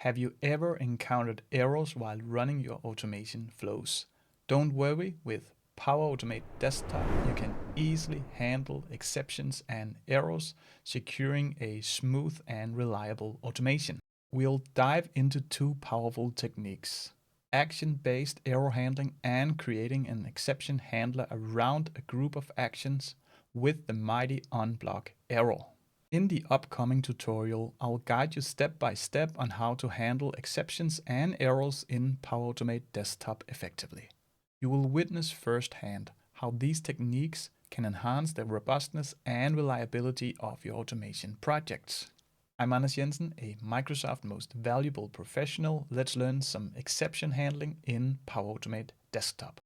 Have you ever encountered errors while running your automation flows? Don't worry, with Power Automate Desktop, you can easily handle exceptions and errors, securing a smooth and reliable automation. We'll dive into two powerful techniques: action-based error handling and creating an exception handler around a group of actions with the mighty unblock error. In the upcoming tutorial, I'll guide you step by step on how to handle exceptions and errors in Power Automate Desktop effectively. You will witness firsthand how these techniques can enhance the robustness and reliability of your automation projects. I'm Jensen, a Microsoft Most Valuable Professional. Let's learn some exception handling in Power Automate Desktop.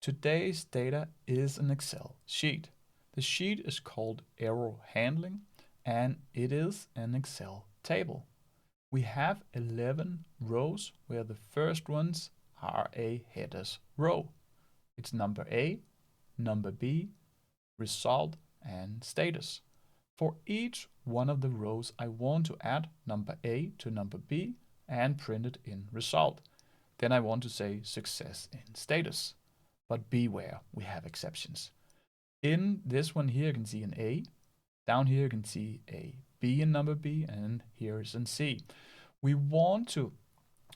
Today's data is an Excel sheet. The sheet is called Error Handling, and it is an Excel table. We have 11 rows where the first ones are a headers row. It's number A, number B, result, and status. For each one of the rows, I want to add number A to number B and print it in result. Then I want to say success in status. But beware, we have exceptions. In this one here, you can see an A. Down here you can see a B in number B, and here is an C. We want to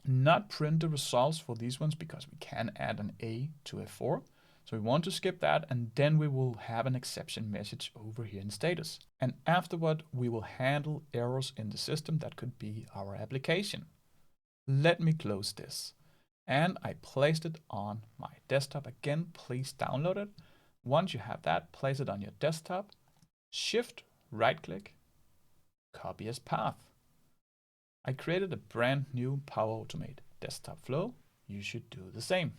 not print the results for these ones because we can add an A to a 4. So we want to skip that, and then we will have an exception message over here in status. And afterward, we will handle errors in the system that could be our application. Let me close this. And I placed it on my desktop. Again, please download it. Once you have that, place it on your desktop. Shift, right click, copy as path. I created a brand new Power Automate desktop flow. You should do the same.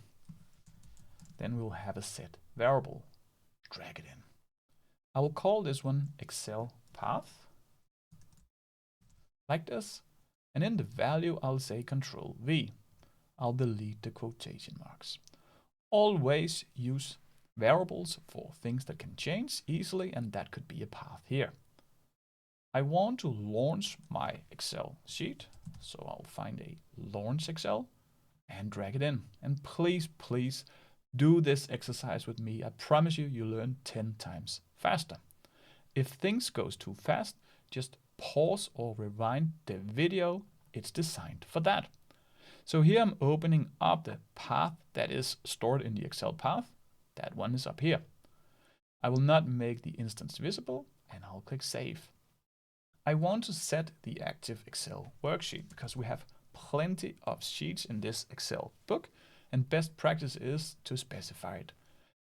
Then we'll have a set variable. Drag it in. I will call this one Excel path, like this. And in the value, I'll say Control V. I'll delete the quotation marks. Always use variables for things that can change easily, and that could be a path here. I want to launch my Excel sheet, so I'll find a launch Excel and drag it in. And please do this exercise with me. I promise you, you'll learn 10 times faster. If things goes too fast, just pause or rewind the video. It's designed for that. So here I'm opening up the path that is stored in the Excel path. That one is up here. I will not make the instance visible, and I'll click Save. I want to set the active Excel worksheet because we have plenty of sheets in this Excel book, and best practice is to specify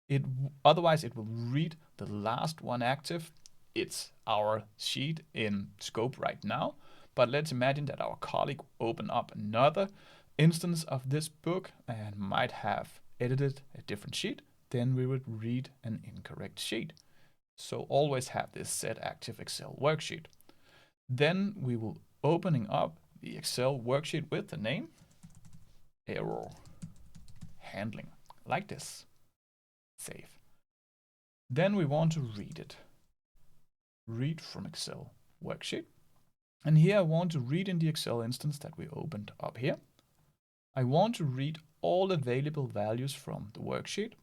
it. Otherwise, it will read the last one active. It's our sheet in scope right now, but let's imagine that our colleague opened up another instance of this book and might have edited a different sheet. Then we would read an incorrect sheet. So always have this set active Excel worksheet. Then we will opening up the Excel worksheet with the name Error Handling, like this. Save. Then we want to read it. Read from Excel worksheet. And here I want to read in the Excel instance that we opened up here. I want to read all available values from the worksheet.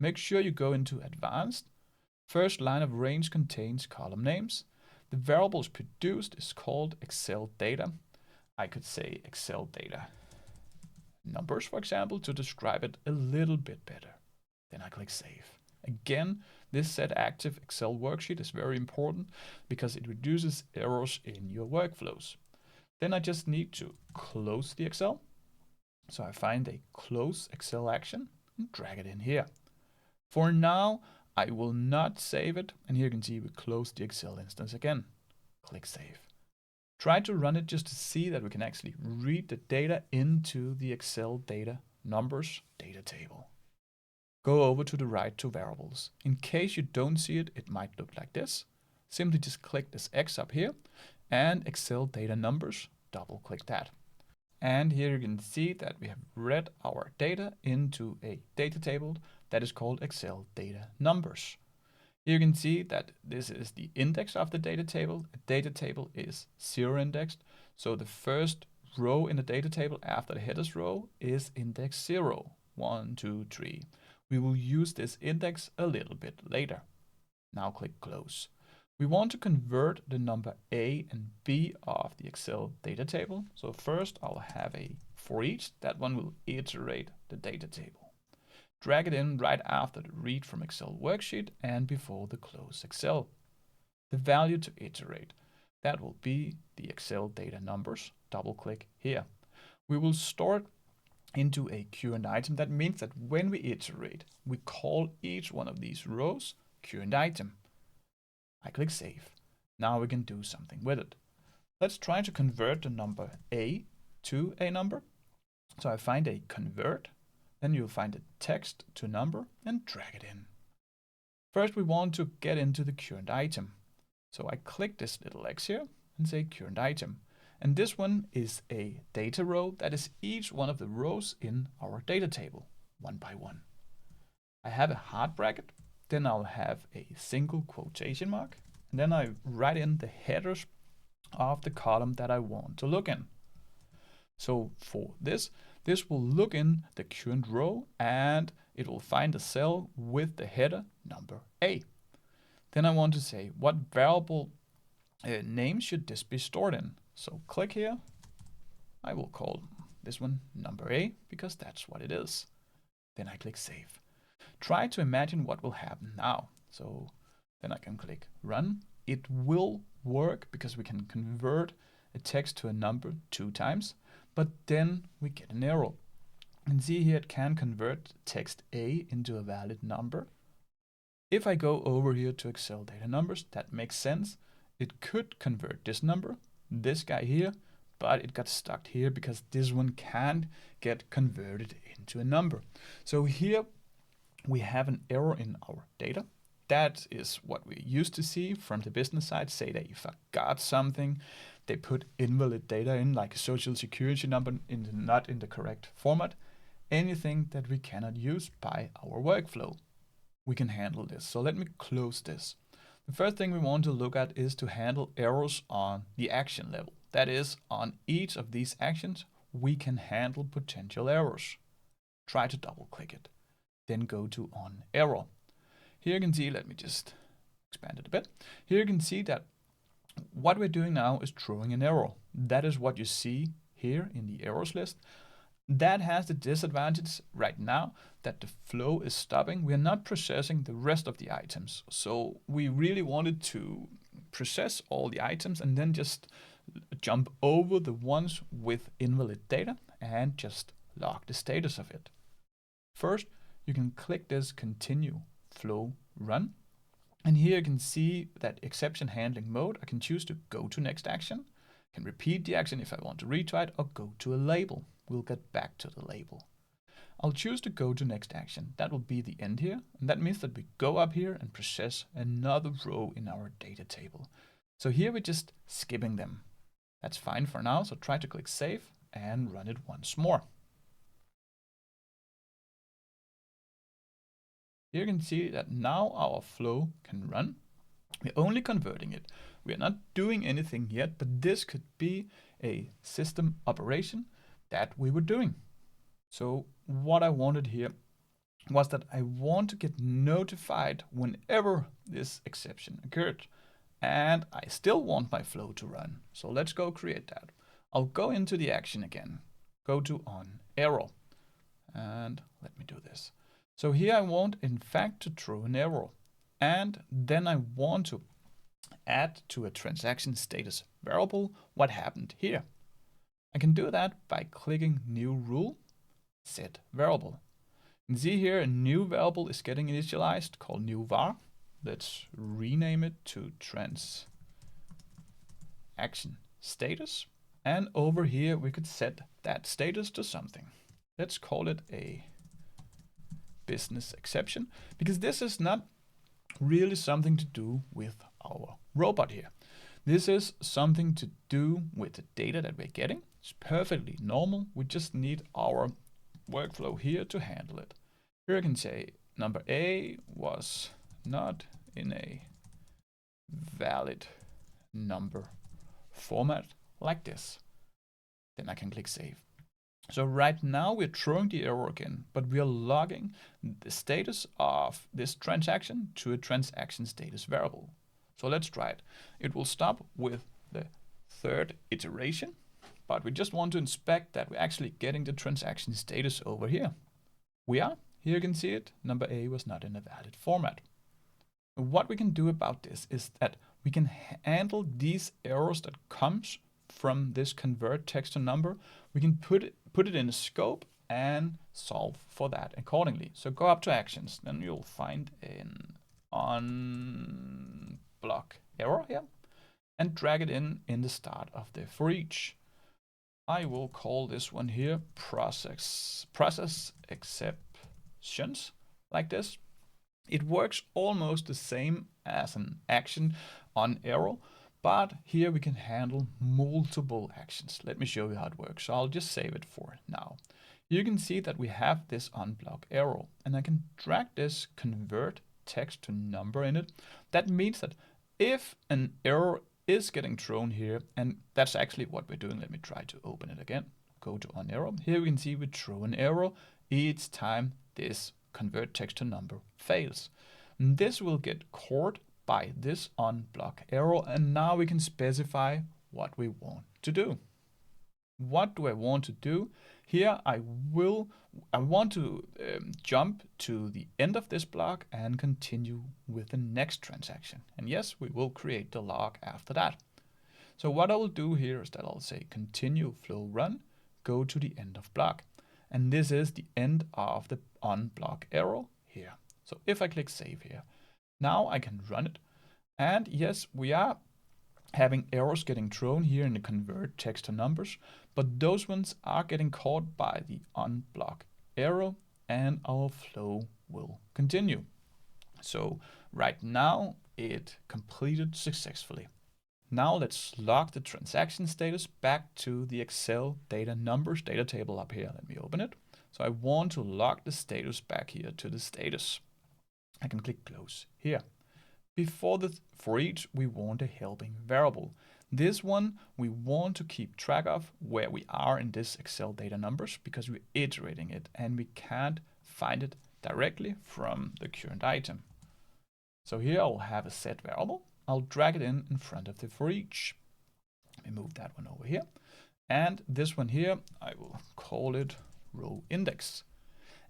Make sure you go into Advanced. First line of range contains column names. The variables produced is called Excel data. I could say Excel data numbers, for example, to describe it a little bit better. Then I click Save. Again, this set active Excel worksheet is very important because it reduces errors in your workflows. Then I just need to close the Excel. So I find a close Excel action and drag it in here. For now, I will not save it, and here you can see we close the Excel instance again. Click Save. Try to run it just to see that we can actually read the data into the Excel data numbers data table. Go over to the right to variables. In case you don't see it, it might look like this. Simply just click this X up here, and Excel data numbers, double click that. And here you can see that we have read our data into a data table that is called Excel data numbers. Here you can see that this is the index of the data table. A data table is 0 indexed, so the first row in the data table after the headers row is index 0, 1, 2, 3. We will use this index a little bit later. Now click close. We want to convert the number A and B of the Excel data table. So first I'll have a for each. That one will iterate the data table. Drag it in right after the read from Excel worksheet and before the close Excel. The value to iterate, that will be the Excel data numbers. Double click here. We will store it into a current item. That means that when we iterate, we call each one of these rows current item. I click save. Now we can do something with it. Let's try to convert the number A to a number. So I find a convert, then you'll find a text to number and drag it in. First we want to get into the current item. So I click this little X here and say current item. And this one is a data row that is each one of the rows in our data table, one by one. I have a hard bracket, then I'll have a single quotation mark, and then I write in the headers of the column that I want to look in. So for this will look in the current row and it will find a cell with the header number A. Then I want to say what variable name should this be stored in. So click here. I will call this one number A because that's what it is. Then I click save. Try to imagine what will happen now. So then I can click run. It will work because we can convert a text to a number 2 times, but then we get an error. And see here it can convert text A into a valid number. If I go over here to Excel data numbers, that makes sense. It could convert this number, this guy here, but it got stuck here because this one can't get converted into a number. So here we have an error in our data. That is what we used to see from the business side. Say that you forgot something, they put invalid data in, like a social security number, not in the correct format. Anything that we cannot use by our workflow. We can handle this. So let me close this. The first thing we want to look at is to handle errors on the action level. That is, on each of these actions, we can handle potential errors. Try to double click it. Then go to on error. Here you can see, let me just expand it a bit. Here you can see that what we're doing now is throwing an error. That is what you see here in the errors list. That has the disadvantage right now that the flow is stopping. We are not processing the rest of the items. So we really wanted to process all the items and then just jump over the ones with invalid data and just log the status of it. First, you can click this continue flow run. And here you can see that exception handling mode. I can choose to go to next action, can repeat the action if I want to retry it, or go to a label. We'll get back to the label. I'll choose to go to next action. That will be the end here. And that means that we go up here and process another row in our data table. So here we're just skipping them. That's fine for now. So try to click save and run it once more. Here you can see that now our flow can run. We're only converting it. We are not doing anything yet, but this could be a system operation that we were doing. So what I wanted here was that I want to get notified whenever this exception occurred. And I still want my flow to run. So let's go create that. I'll go into the action again, go to on error, and let me do this. So here I want, in fact, to throw an error. And then I want to add to a transaction status variable what happened here. I can do that by clicking new rule, set variable. And see here a new variable is getting initialized called new var. Let's rename it to TransactionStatus. And over here we could set that status to something. Let's call it a business exception, because this is not really something to do with our robot here. This is something to do with the data that we're getting. It's perfectly normal. We just need our workflow here to handle it. Here I can say number A was not in a valid number format like this. Then I can click save. So right now we're throwing the error again, but we are logging the status of this transaction to a transaction status variable. So let's try it. It will stop with the third iteration, but we just want to inspect that we're actually getting the transaction status over here. We are. Here you can see it. Number A was not in a valid format. What we can do about this is that we can handle these errors that comes from this convert text to number. We can put it in a scope and solve for that accordingly. So go up to actions, then you'll find an on block error here and drag it in the start of the for each. I will call this one here process exceptions, like this. It works almost the same as an action on error, but here we can handle multiple actions. Let me show you how it works. So I'll just save it for now. You can see that we have this unblock error, and I can drag this convert text to number in it. That means that if an error is getting thrown here, and that's actually what we're doing. Let me try to open it again. Go to on error. Here we can see we throw an error each time this convert text to number fails. And this will get caught by this unblock error, and now we can specify what we want to do. What do I want to do? Here I want to jump to the end of this block and continue with the next transaction. And yes, we will create the log after that. So what I will do here is that I'll say continue flow run, go to the end of block. And this is the end of the unblock error here. So if I click save here, now I can run it. And yes, we are having errors getting thrown here in the convert text to numbers, but those ones are getting caught by the unblock error, and our flow will continue. So right now it completed successfully. Now let's log the transaction status back to the Excel data numbers data table up here. Let me open it. So I want to log the status back here to the status. I can click close here. Before the for each, we want a helping variable. This one we want to keep track of where we are in this Excel data numbers, because we're iterating it and we can't find it directly from the current item. So here I'll have a set variable. I'll drag it in front of the for each. Let me move that one over here. And this one here, I will call it RowIndex.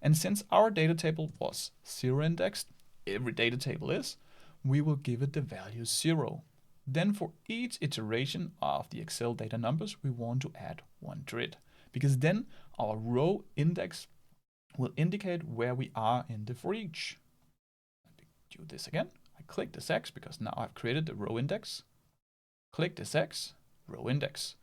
And since our data table was 0 indexed, every data table is, we will give it the value 0. Then for each iteration of the Excel data numbers, we want to add one grid, because then our row index will indicate where we are in the for each. Let me do this again. I click this X because now I've created the row index. Click this X, row index.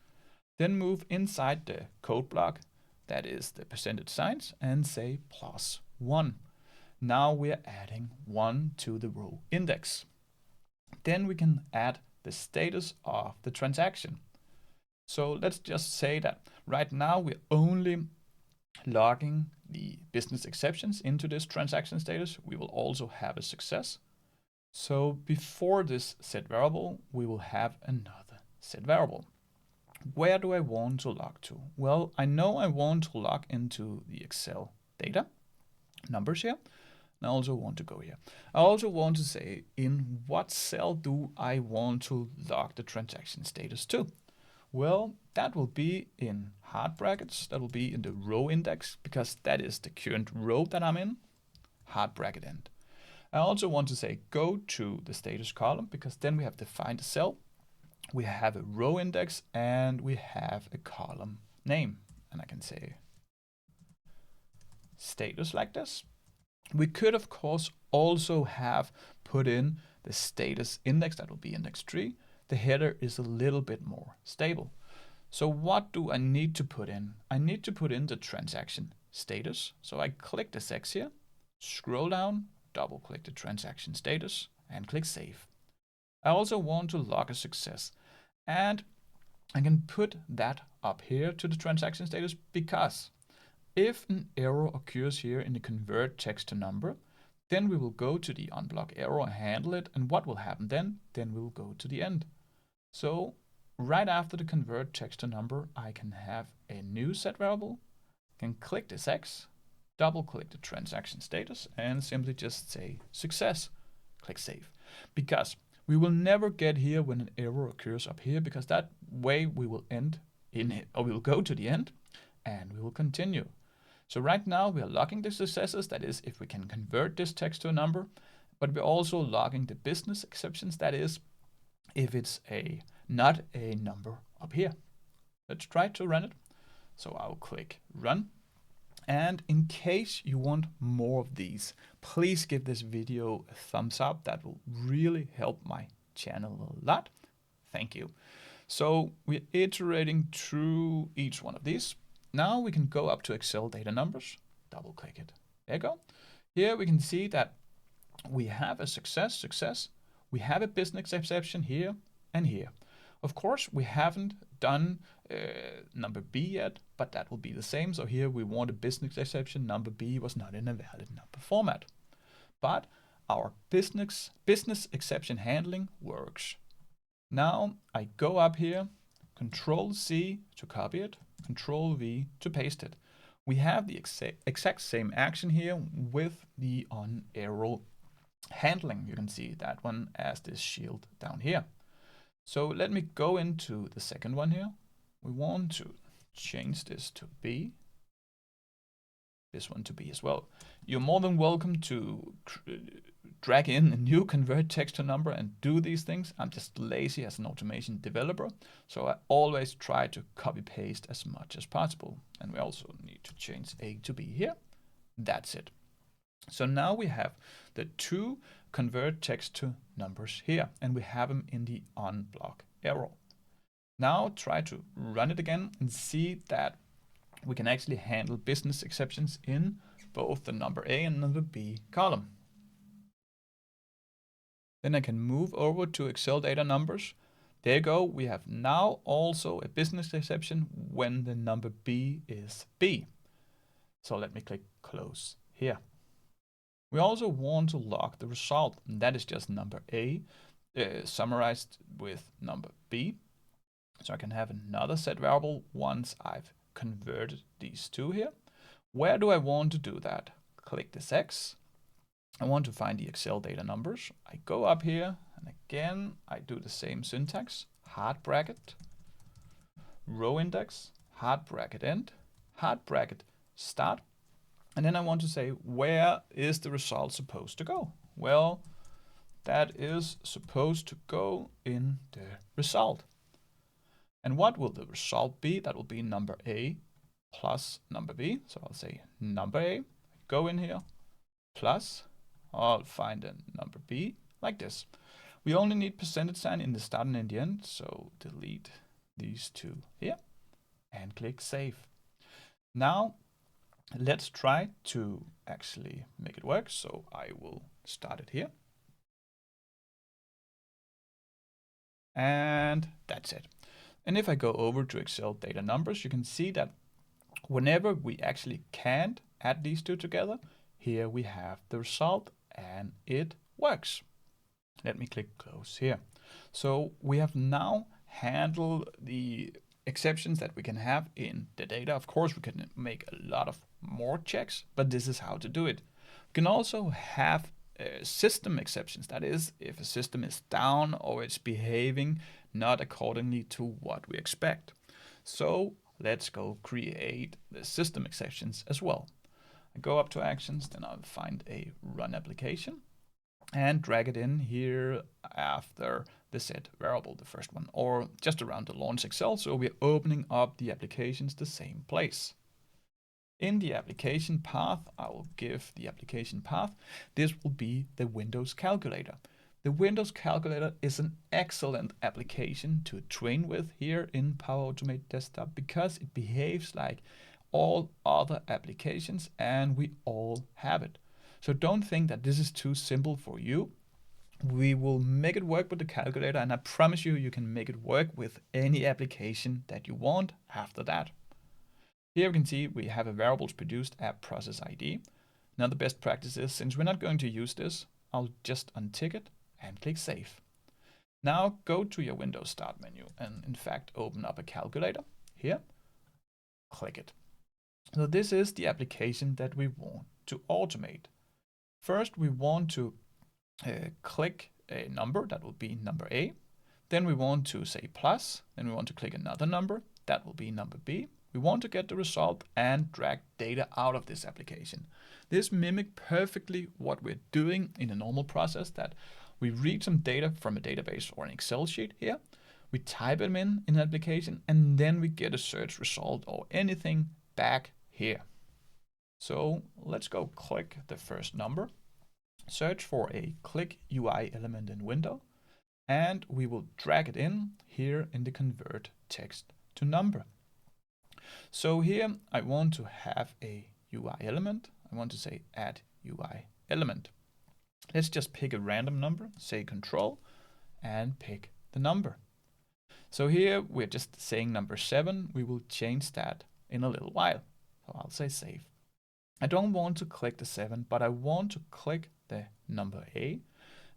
Then move inside the code block, that is the percentage signs, and say +1. Now we're adding 1 to the row index. Then we can add the status of the transaction. So let's just say that right now we're only logging the business exceptions into this transaction status. We will also have a success. So before this set variable, we will have another set variable. Where do I want to log to? Well, I know I want to log into the Excel data numbers here. And I also want to go here. I also want to say in what cell do I want to log the transaction status to? Well, that will be in hard brackets. That will be in the row index, because that is the current row that I'm in. Hard bracket end. I also want to say go to the status column, because then we have defined a cell. We have a row index and we have a column name. And I can say status like this. We could, of course, also have put in the status index, that will be index 3. The header is a little bit more stable. So what do I need to put in? I need to put in the transaction status. So I click this X here, scroll down, double click the transaction status, and click save. I also want to log a success, and I can put that up here to the transaction status, because if an error occurs here in the convert text to number, then we will go to the unblock error and handle it. And what will happen then? Then we'll go to the end. So right after the convert text to number, I can have a new set variable, can click this X, double click the transaction status, and simply just say success. Click save. Because we will never get here when an error occurs up here, because that way we will end in it, or we will go to the end and we will continue. So right now we are logging the successes, that is if we can convert this text to a number, but we're also logging the business exceptions, that is if it's not a number up here. Let's try to run it. So I'll click run. And in case you want more of these, please give this video a thumbs up. That will really help my channel a lot. Thank you. So we're iterating through each one of these. Now we can go up to Excel data numbers, double click it. There you go. Here we can see that we have a success. We have a business exception here and here. Of course, we haven't done number B yet, but that will be the same. So here we want a business exception. Number B was not in a valid number format. But our business exception handling works. Now I go up here, Control C to copy it, Control V to paste it. We have the exact same action here with the on arrow handling. You can see that one as this shield down here. So let me go into the second one here. We want to change this to B. This one to B as well. You're more than welcome to drag in a new convert text to number and do these things. I'm just lazy as an automation developer, so I always try to copy paste as much as possible. And we also need to change A to B here. That's it. So now we have the two convert text to numbers here, and we have them in the on block arrow. Now try to run it again and see that we can actually handle business exceptions in both the number A and number B column. Then I can move over to Excel data numbers. There you go. We have now also a business exception when the number B is B. So let me click close here. We also want to log the result, and that is just number A summarized with number B. So I can have another set variable once I've converted these two here. Where do I want to do that? Click this X. I want to find the Excel data numbers. I go up here, and again I do the same syntax, hard bracket, row index, hard bracket end, hard bracket start. And then I want to say, where is the result supposed to go? Well, that is supposed to go in the result. And what will the result be? That will be number A plus number B. So I'll say number A, go in here, plus, I'll find a number B like this. We only need percentage sign in the start and in the end. So delete these two here and click save. Now, let's try to actually make it work. So I will start it here. And that's it. And if I go over to Excel data numbers, you can see that whenever we actually can't add these two together, here we have the result and it works. Let me click close here. So we have now handled the exceptions that we can have in the data. Of course, we can make a lot of more checks, but this is how to do it. We can also have system exceptions. That is, if a system is down or it's behaving not accordingly to what we expect. So let's go create the system exceptions as well. I go up to actions, then I'll find a run application and drag it in here after the set variable, the first one, or just around the launch Excel. So we're opening up the applications the same place. In the application path, I will give the application path. This will be the Windows calculator. The Windows calculator is an excellent application to train with here in Power Automate Desktop because it behaves like all other applications and we all have it. So don't think that this is too simple for you. We will make it work with the calculator, and I promise you, you can make it work with any application that you want after that. Here we can see we have a variables produced app process ID. Now the best practice is, since we're not going to use this, I'll just untick it and click save. Now go to your Windows Start menu and in fact open up a calculator. Here, click it. So this is the application that we want to automate. First, we want to click a number, that will be number A. Then we want to say plus, then we want to click another number, that will be number B. We want to get the result and drag data out of this application. This mimics perfectly what we're doing in a normal process, that we read some data from a database or an Excel sheet here, we type them in an application, and then we get a search result or anything back here. So let's go click the first number, search for a click UI element in window, and we will drag it in here in the convert text to number. So here I want to have a UI element. I want to say add UI element. Let's just pick a random number, say control, and pick the number. So here we're just saying number 7. We will change that in a little while. So I'll say save. I don't want to click the 7, but I want to click the number A.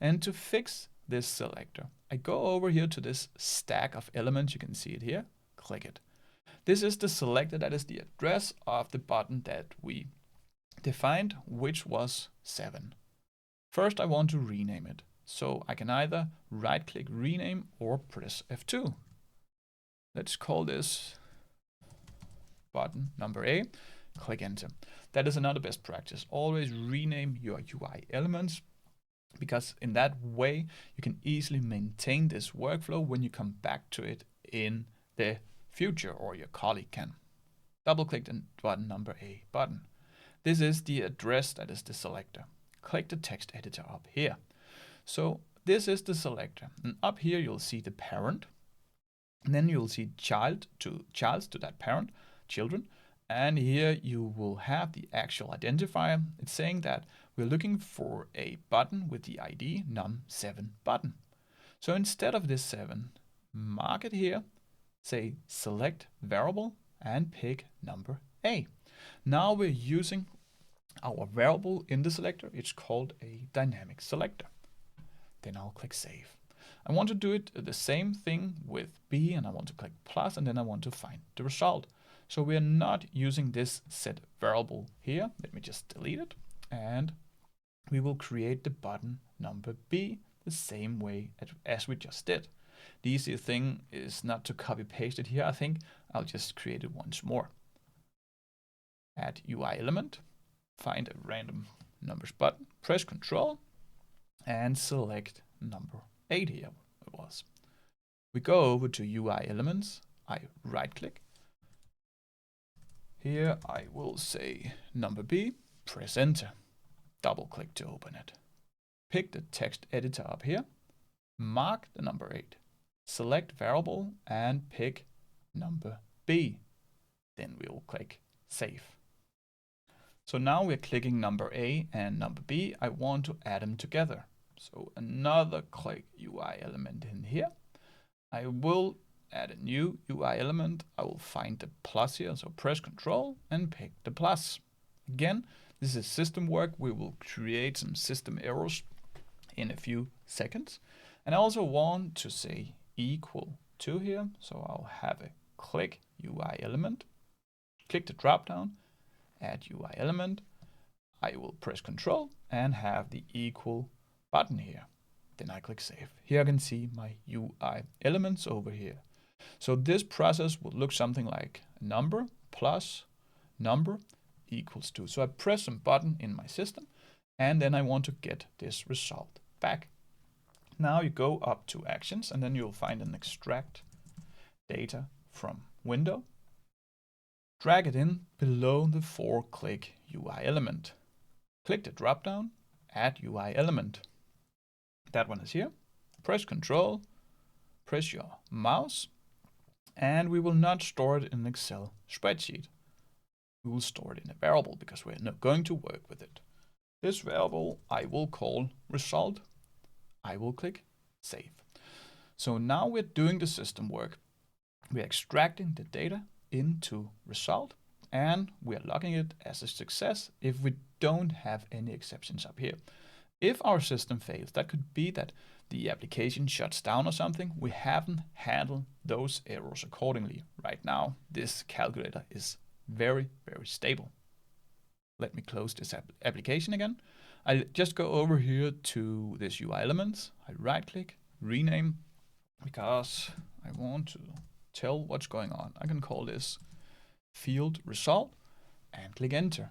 And to fix this selector, I go over here to this stack of elements. You can see it here. Click it. This is the selector, that is the address of the button that we defined, which was 7. First, I want to rename it. So I can either right-click rename or press F2. Let's call this button number A. Click enter. That is another best practice. Always rename your UI elements, because in that way you can easily maintain this workflow when you come back to it in the future, or your colleague can. Double click the button number A button. This is the address, that is the selector. Click the text editor up here. So this is the selector, and up here you'll see the parent, and then you'll see childs to that parent, children, and here you will have the actual identifier. It's saying that we're looking for a button with the ID num7 button. So instead of this 7, mark it here, say select variable, and pick number A. Now we're using our variable in the selector. It's called a dynamic selector. Then I'll click save. I want to do it the same thing with B, and I want to click plus, and then I want to find the result. So we are not using this set variable here. Let me just delete it, and we will create the button number B the same way as we just did. The easier thing is not to copy paste it here. I think I'll just create it once more. Add UI element, find a random numbers button, press Control, and select number 8 here it was. We go over to UI elements, I right click. Here I will say number B, press enter, double click to open it. Pick the text editor up here, mark the number 8, select variable and pick number B. Then we'll click save. So now we're clicking number A and number B. I want to add them together. So another click UI element in here. I will add a new UI element. I will find the plus here. So press Control and pick the plus. Again, this is system work. We will create some system errors in a few seconds. And I also want to say equal to here. So I'll have a click UI element, click the drop down, add UI element. I will press Control and have the equal button here. Then I click save. Here I can see my UI elements over here. So this process will look something like number plus number equals 2. So I press some button in my system, and then I want to get this result back. Now you go up to actions, and then you'll find an extract data from window. Drag it in below the 4-click UI element. Click the drop down, add UI element. That one is here. Press Control, press your mouse, and we will not store it in an Excel spreadsheet. We will store it in a variable because we're not going to work with it. This variable I will call result. I will click save. So now we're doing the system work. We're extracting the data into result, and we're logging it as a success if we don't have any exceptions up here. If our system fails, that could be that the application shuts down or something, we haven't handled those errors accordingly. Right now, this calculator is very, very stable. Let me close this application again. I just go over here to this UI elements. I right click, rename, because I want to tell what's going on. I can call this field result and click enter.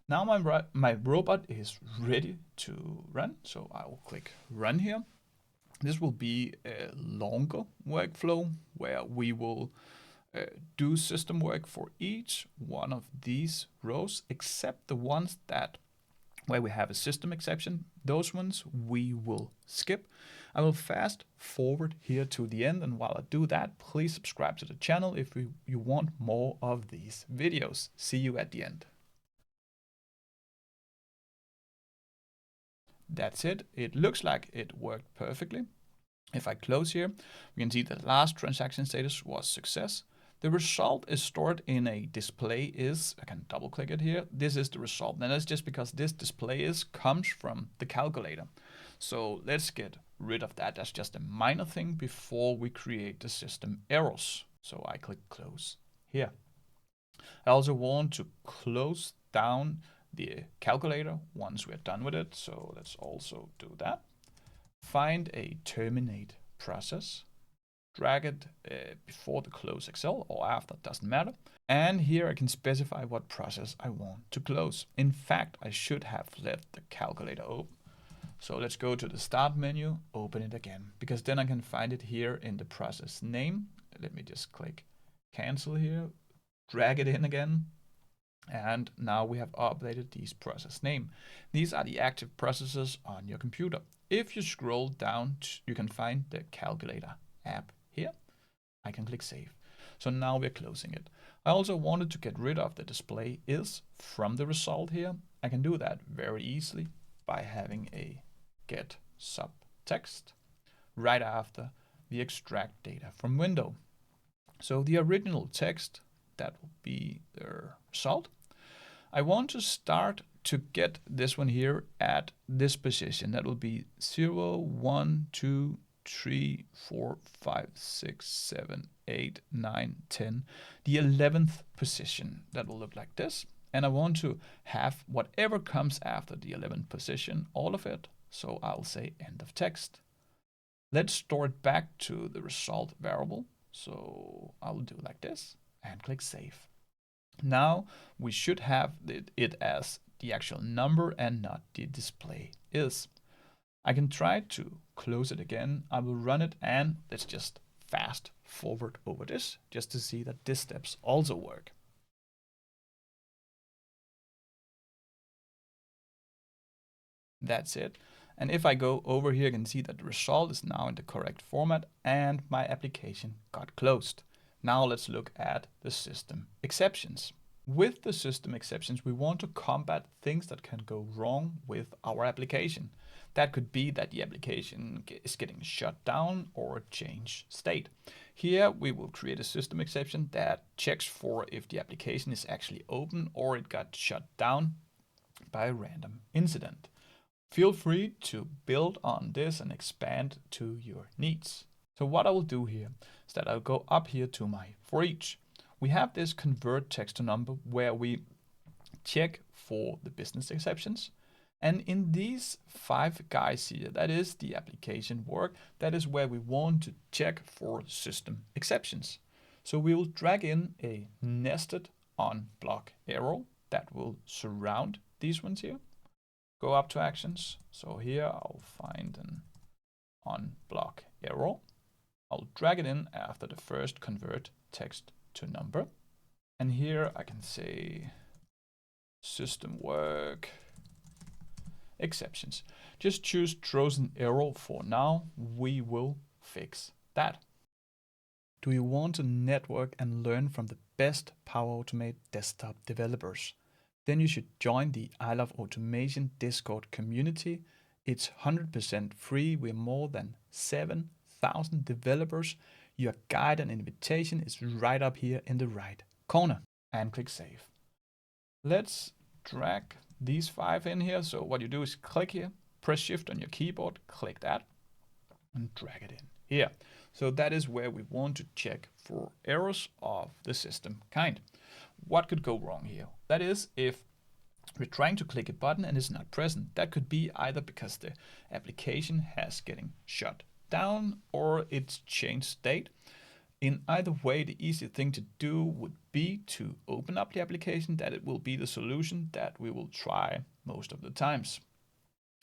Now my robot is ready to run, so I will click run here. This will be a longer workflow where we will do system work for each one of these rows, except the ones where we have a system exception. Those ones we will skip. I will fast forward here to the end, and while I do that, please subscribe to the channel if you want more of these videos. See you at the end. That's it. It looks like it worked perfectly. If I close here, we can see the last transaction status was success. The result is stored in a display is, I can double click it here. This is the result. And that's just because this display is comes from the calculator. So let's get rid of that. That's just a minor thing before we create the system errors. So I click close here. I also want to close down the calculator once we're done with it. So let's also do that. Find a terminate process, drag it before the close Excel or after, doesn't matter. And here I can specify what process I want to close. In fact, I should have left the calculator open. So let's go to the start menu, open it again, because then I can find it here in the process name. Let me just click cancel here, drag it in again. And now we have updated these process name. These are the active processes on your computer. If you scroll down, you can find the calculator app here. I can click save. So now we're closing it. I also wanted to get rid of the display is from the result here. I can do that very easily by having a get subtext right after the extract data from window. So the original text, that will be the result. I want to start to get this one here at this position. That will be 0, 1, 2, 3, 4, 5, 6, 7, 8, 9, 10. The 11th position. That will look like this. And I want to have whatever comes after the 11th position, all of it. So I'll say end of text. Let's store it back to the result variable. So I'll do like this and click save. Now we should have it as the actual number and not the display is. I can try to close it again. I will run it and let's just fast forward over this just to see that these steps also work. That's it. And if I go over here, you can see that the result is now in the correct format and my application got closed. Now let's look at the system exceptions. With the system exceptions, we want to combat things that can go wrong with our application. That could be that the application is getting shut down or change state. Here we will create a system exception that checks for if the application is actually open or it got shut down by a random incident. Feel free to build on this and expand to your needs. So what I will do here is that I'll go up here to my for each. We have this convert text to number where we check for the business exceptions. And in these 5 guys here, that is the application work. That is where we want to check for system exceptions. So we will drag in a nested on block arrow that will surround these ones here. Go up to actions. So here I'll find an on block arrow. I'll drag it in after the first convert text to number. And here I can say system work exceptions. Just choose throws an arrow for now. We will fix that. Do you want to network and learn from the best Power Automate desktop developers? Then you should join the I Love Automation Discord community. It's 100% free. We're more than 7,000 developers. Your guide and invitation is right up here in the right corner. And click save. Let's drag these 5 in here. So what you do is click here, press shift on your keyboard, click that. and drag it in here. So that is where we want to check for errors of the system kind. What could go wrong here? That is, if we're trying to click a button and it's not present, that could be either because the application has getting shut down or it's changed state. In either way, the easy thing to do would be to open up the application. That it will be the solution that we will try most of the times.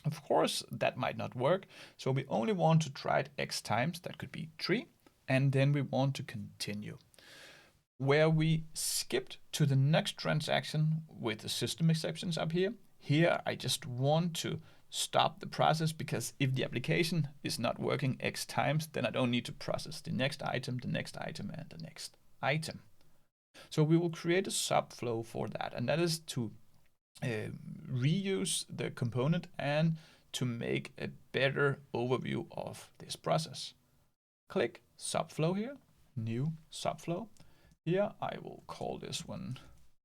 Of course, that might not work, so we only want to try it X times, that could be 3, and then we want to continue. Where we skipped to the next transaction with the system exceptions up here, I just want to stop the process, because if the application is not working X times, then I don't need to process the next item, the next item, and the next item. So we will create a subflow for that, and that is to reuse the component and to make a better overview of this process. Click subflow here, new subflow. Here I will call this one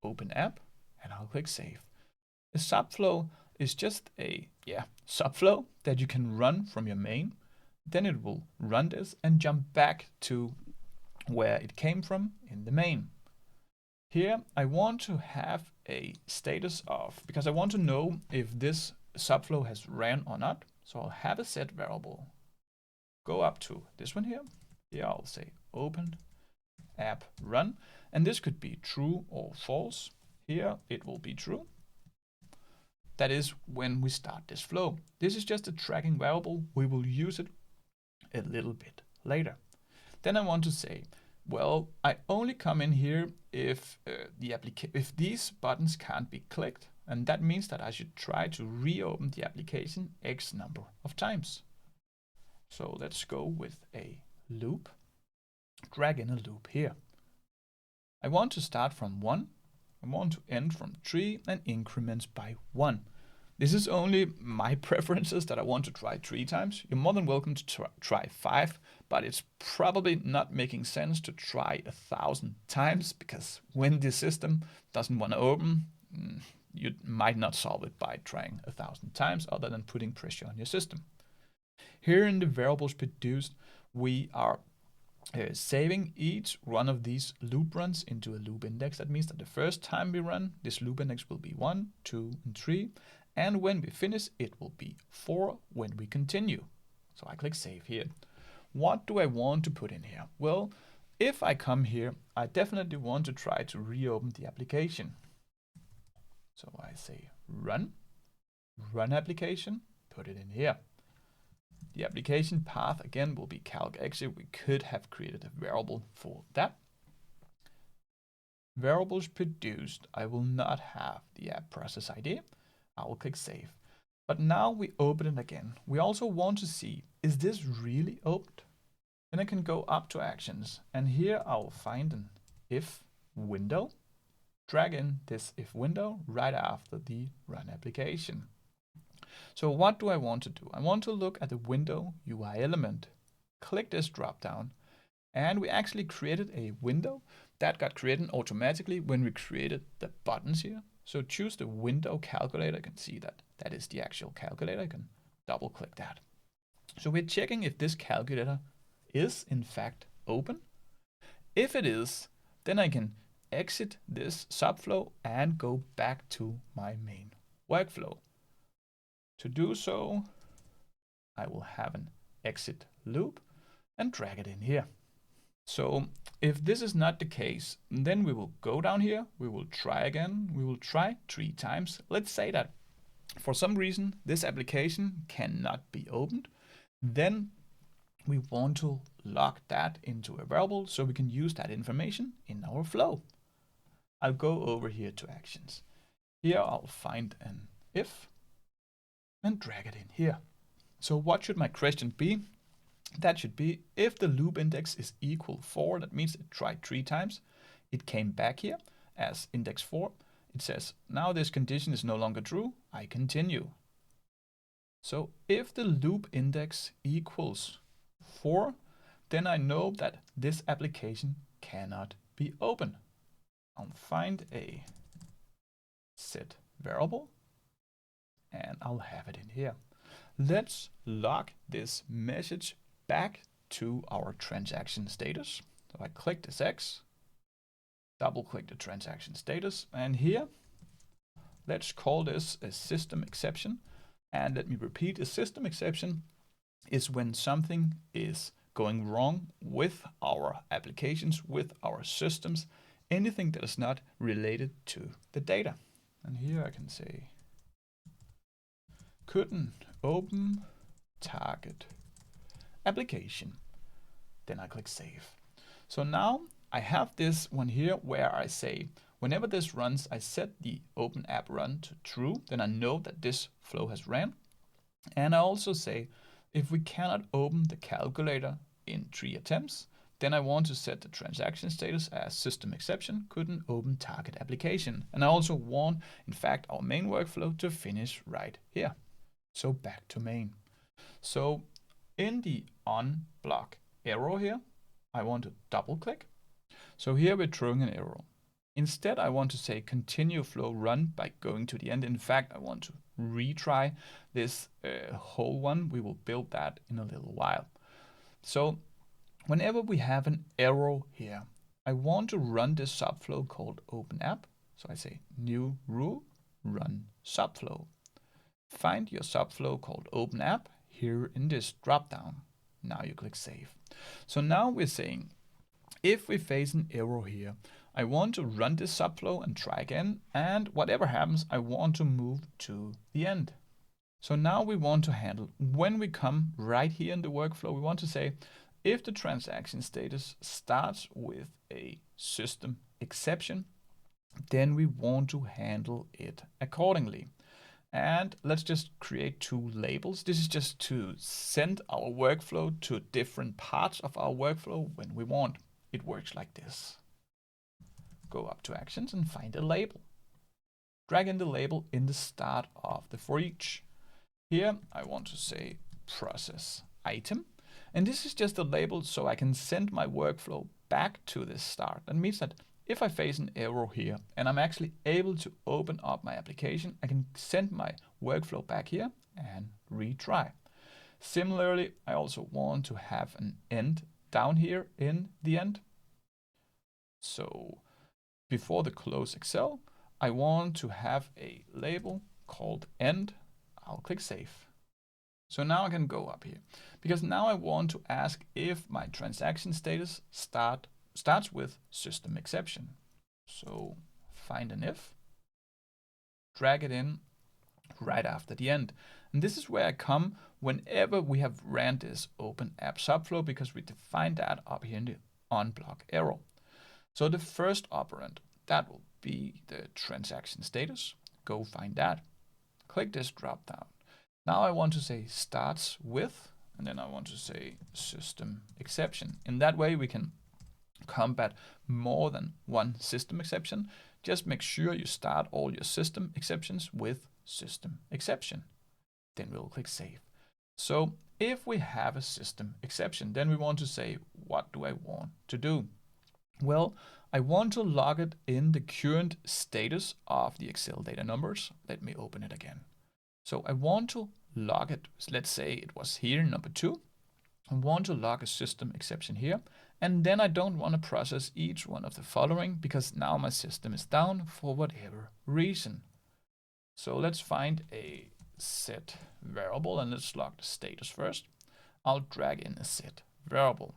open app, and I'll click save. A subflow is just a subflow that you can run from your main. Then it will run this and jump back to where it came from in the main. Here I want to have a status of, because I want to know if this subflow has ran or not. So I'll have a set variable. Go up to this one here. Here I'll say open app run, and this could be true or false. Here it will be true. That is when we start this flow. This is just a tracking variable. We will use it a little bit later. Then I want to say, well, I only come in here if if these buttons can't be clicked, and that means that I should try to reopen the application X number of times. So let's go with a loop. Drag in a loop here. I want to start from 1. I want to end from 3 and increments by 1. This is only my preferences that I want to try 3 times. You're more than welcome to try 5, but it's probably not making sense to try 1,000 times, because when the system doesn't want to open, you might not solve it by trying 1,000 times other than putting pressure on your system. Here in the variables produced, we are saving each one of these loop runs into a loop index. That means that the first time we run, this loop index will be 1, 2, and 3. And when we finish, it will be 4 when we continue. So I click save here. What do I want to put in here? Well, if I come here, I definitely want to try to reopen the application. So I say run application, put it in here. The application path again will be calc_exit. We could have created a variable for that. Variables produced, I will not have the app process ID. I will click save. But now we open it again. We also want to see, is this really opened? Then I can go up to actions, and here I will find an if window. Drag in this if window right after the run application. So what do I want to do? I want to look at the window UI element. Click this drop down, and we actually created a window that got created automatically when we created the buttons here. So choose the window calculator. You can see that that is the actual calculator. You can double click that. So we're checking if this calculator is in fact open. If it is, then I can exit this subflow and go back to my main workflow. To do so, I will have an exit loop and drag it in here. So if this is not the case, then we will go down here, we will try again, we will try 3 times. Let's say that for some reason this application cannot be opened. Then we want to log that into a variable so we can use that information in our flow. I'll go over here to actions. Here I'll find an if and drag it in here. So what should my question be? That should be, if the loop index is equal 4, that means it tried 3 times. It came back here as index 4. It says, now this condition is no longer true. I continue. So if the loop index equals 4, then I know that this application cannot be open. I'll find a set variable and I'll have it in here. Let's log this message back to our transaction status. So I click this X, double click the transaction status, and here, let's call this a system exception. And let me repeat, a system exception is when something is going wrong with our applications, with our systems, anything that is not related to the data. And here I can say, couldn't open target application. Then I click save. So now I have this one here where I say, whenever this runs, I set the open app run to true, then I know that this flow has ran. And I also say, if we cannot open the calculator in 3 attempts, then I want to set the transaction status as system exception, couldn't open target application. And I also want, in fact, our main workflow to finish right here. So back to main. So in the on block arrow here, I want to double click. So here we're throwing an arrow. Instead, I want to say continue flow run by going to the end. In fact, I want to retry this whole one. We will build that in a little while. So whenever we have an arrow here, I want to run this subflow called open app. So I say new rule, run subflow. Find your subflow called open app here in this dropdown. Now you click save. So now we're saying, if we face an error here, I want to run this subflow and try again, and whatever happens, I want to move to the end. So now we want to handle, when we come right here in the workflow, we want to say, if the transaction status starts with a system exception, then we want to handle it accordingly. And let's just create 2 labels. This is just to send our workflow to different parts of our workflow when we want. It works like this. Go up to actions and find a label. Drag in the label in the start of the for each. Here I want to say process item. And this is just a label so I can send my workflow back to this start. That means that if I face an error here and I'm actually able to open up my application, I can send my workflow back here and retry. Similarly, I also want to have an end down here in the end. So before the close Excel, I want to have a label called end. I'll click save. So now I can go up here because now I want to ask if my transaction status starts with system exception. So find an if, drag it in right after the end. And this is where I come whenever we have ran this open app subflow, because we define that up here in the on block arrow. So the first operand, that will be the transaction status. Go find that. Click this drop down. Now I want to say starts with, and then I want to say system exception. In that way we can combat more than one system exception. Just make sure you start all your system exceptions with system exception. Then we'll click save. So if we have a system exception, then we want to say, what do I want to do? Well, I want to log it in the current status of the Excel data numbers. Let me open it again. So I want to log it. Let's say it was here, number 2. I want to log a system exception here. And then I don't want to process each one of the following because now my system is down for whatever reason. So let's find a set variable and let's log the status first. I'll drag in a set variable.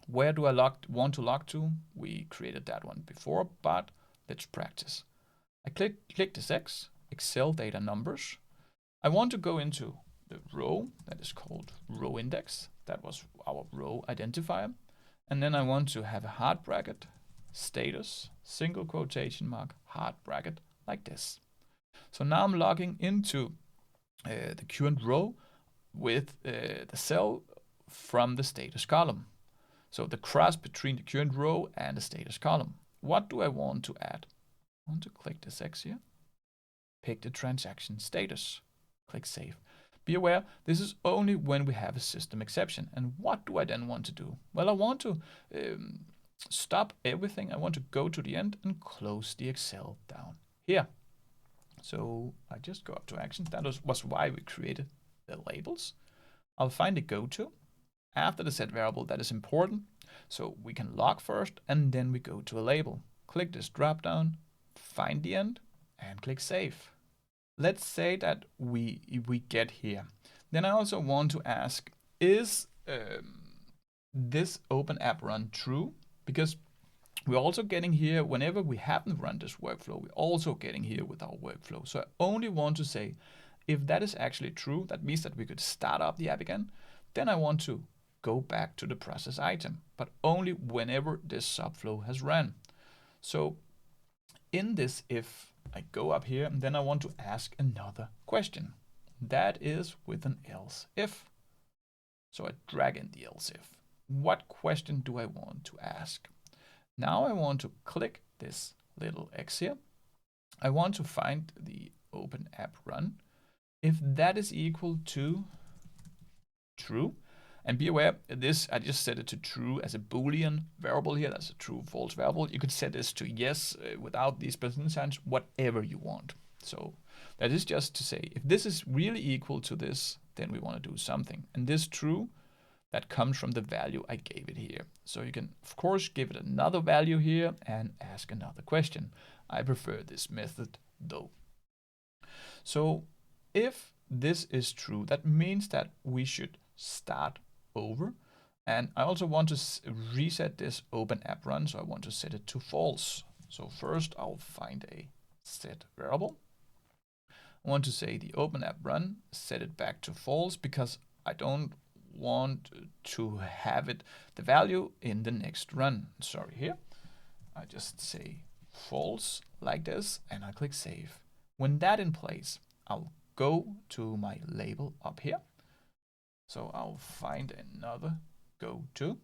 Where do I want to log to? We created that one before, but let's practice. I click this X, Excel data numbers. I want to go into the row that is called RowIndex. That was our row identifier. And then I want to have a hard bracket, status, single quotation mark, hard bracket, like this. So now I'm logging into the current row with the cell from the status column. So the cross between the current row and the status column. What do I want to add? I want to click this X here, pick the transaction status, click save. Be aware, this is only when we have a system exception. And what do I then want to do? Well, I want to stop everything. I want to go to the end and close the Excel down here. So I just go up to actions. That was why we created the labels. I'll find the go to, after the set variable that is important. So we can log first, and then we go to a label. Click this drop down, find the end, and click save. Let's say that we get here. Then I also want to ask, is this open app run true? Because we're also getting here, whenever we haven't run this workflow, we're also getting here with our workflow. So I only want to say, if that is actually true, that means that we could start up the app again. Then I want to go back to the process item, but only whenever this subflow has run. So in this, if I go up here, and then I want to ask another question. That is with an else if. So I drag in the else if. What question do I want to ask? Now I want to click this little X here. I want to find the open app run. If that is equal to true, and be aware, this I just set it to true as a Boolean variable here. That's a true false variable. You could set this to yes without these percentage signs, whatever you want. So that is just to say, if this is really equal to this, then we want to do something. And this true, that comes from the value I gave it here. So you can, of course, give it another value here and ask another question. I prefer this method though. So if this is true, that means that we should start over. And I also want to reset this open app run. So I want to set it to false. So first I'll find a set variable. I want to say the open app run, set it back to false, because I don't want to have it the value in the next run. Sorry, here I just say false like this, and I click save. When that in place, I'll go to my label up here. So I'll find another go to,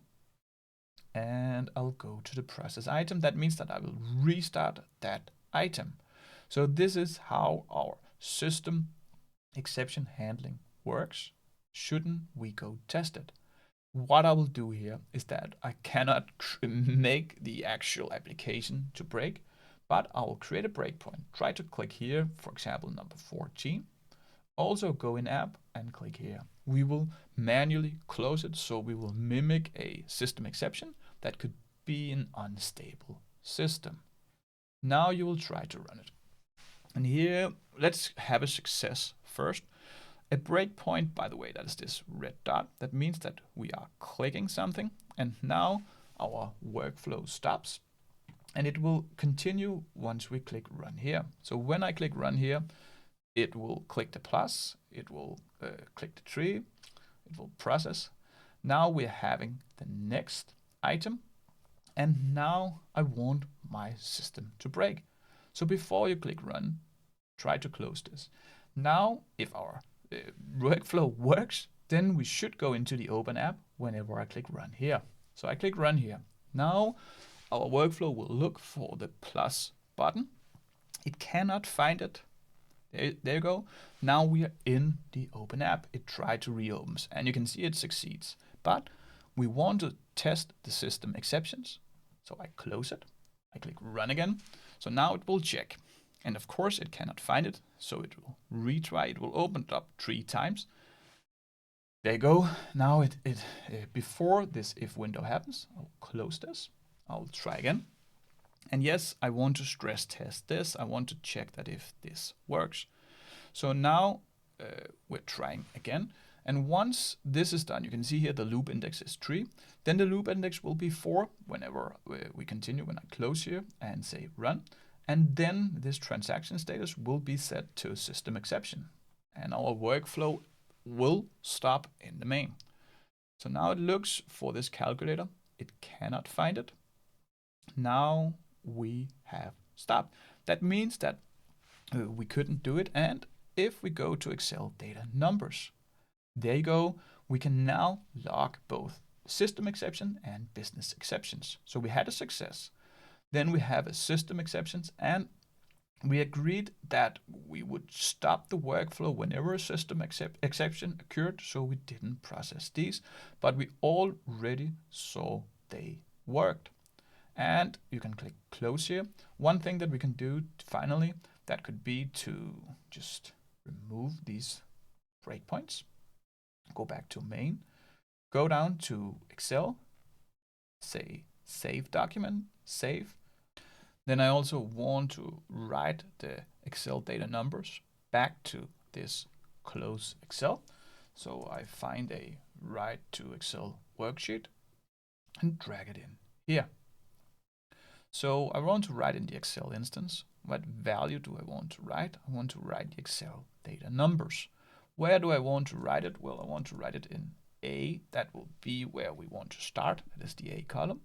and I'll go to the process item. That means that I will restart that item. So this is how our system exception handling works. Shouldn't we go test it? What I will do here is that I cannot make the actual application to break, but I will create a breakpoint. Try to click here, for example, number 14. Also go in app and click here. We will manually close it, so we will mimic a system exception that could be an unstable system. Now you will try to run it. And here, let's have a success first. A breakpoint, by the way, that is this red dot. That means that we are clicking something, and now our workflow stops, and it will continue once we click run here. So when I click run here, it will click the plus, it will click the tree, it will process. Now we're having the next item, and now I want my system to break. So before you click run, try to close this. Now, if our workflow works, then we should go into the open app whenever I click run here. So I click run here. Now our workflow will look for the plus button. It cannot find it. There you go. Now we are in the open app. It tried to reopen, and you can see it succeeds. But we want to test the system exceptions. So I close it. I click run again. So now it will check. And of course it cannot find it, so it will retry. It will open it up 3 times. There you go. Now before this if window happens, I'll close this. I'll try again. And yes, I want to stress test this. I want to check that if this works. So now we're trying again. And once this is done, you can see here the loop index is 3. Then the loop index will be 4 whenever we continue. When I close here and say run. And then this transaction status will be set to system exception. And our workflow will stop in the main. So now it looks for this calculator. It cannot find it. Now we have stopped. That means that we couldn't do it. And if we go to Excel data numbers, there you go. We can now log both system exception and business exceptions. So we had a success. Then we have a system exceptions, and we agreed that we would stop the workflow whenever a system exception occurred, so we didn't process these, but we already saw they worked. And you can click close here. One thing that we can do finally, that could be to just remove these breakpoints. Go back to main, go down to Excel, say Save Document, Save. Then I also want to write the Excel data numbers back to this close Excel. So I find a Write to Excel worksheet and drag it in here. So I want to write in the Excel instance. What value do I want to write? I want to write the Excel data numbers. Where do I want to write it? Well, I want to write it in A. That will be where we want to start. That is the A column.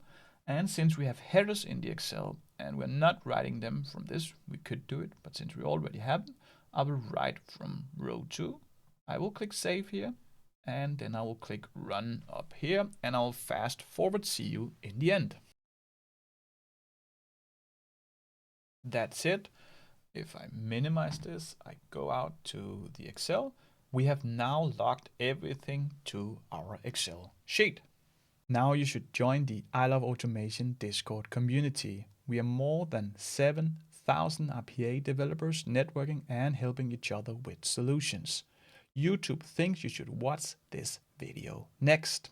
And since we have headers in the Excel and we're not writing them from this, we could do it, but since we already have them, I will write from row 2. I will click Save here, and then I will click Run up here, and I'll fast forward see you in the end. That's it. If I minimize this, I go out to the Excel. We have now logged everything to our Excel sheet. Now you should join the I Love Automation Discord community. We are more than 7,000 RPA developers networking and helping each other with solutions. YouTube thinks you should watch this video next.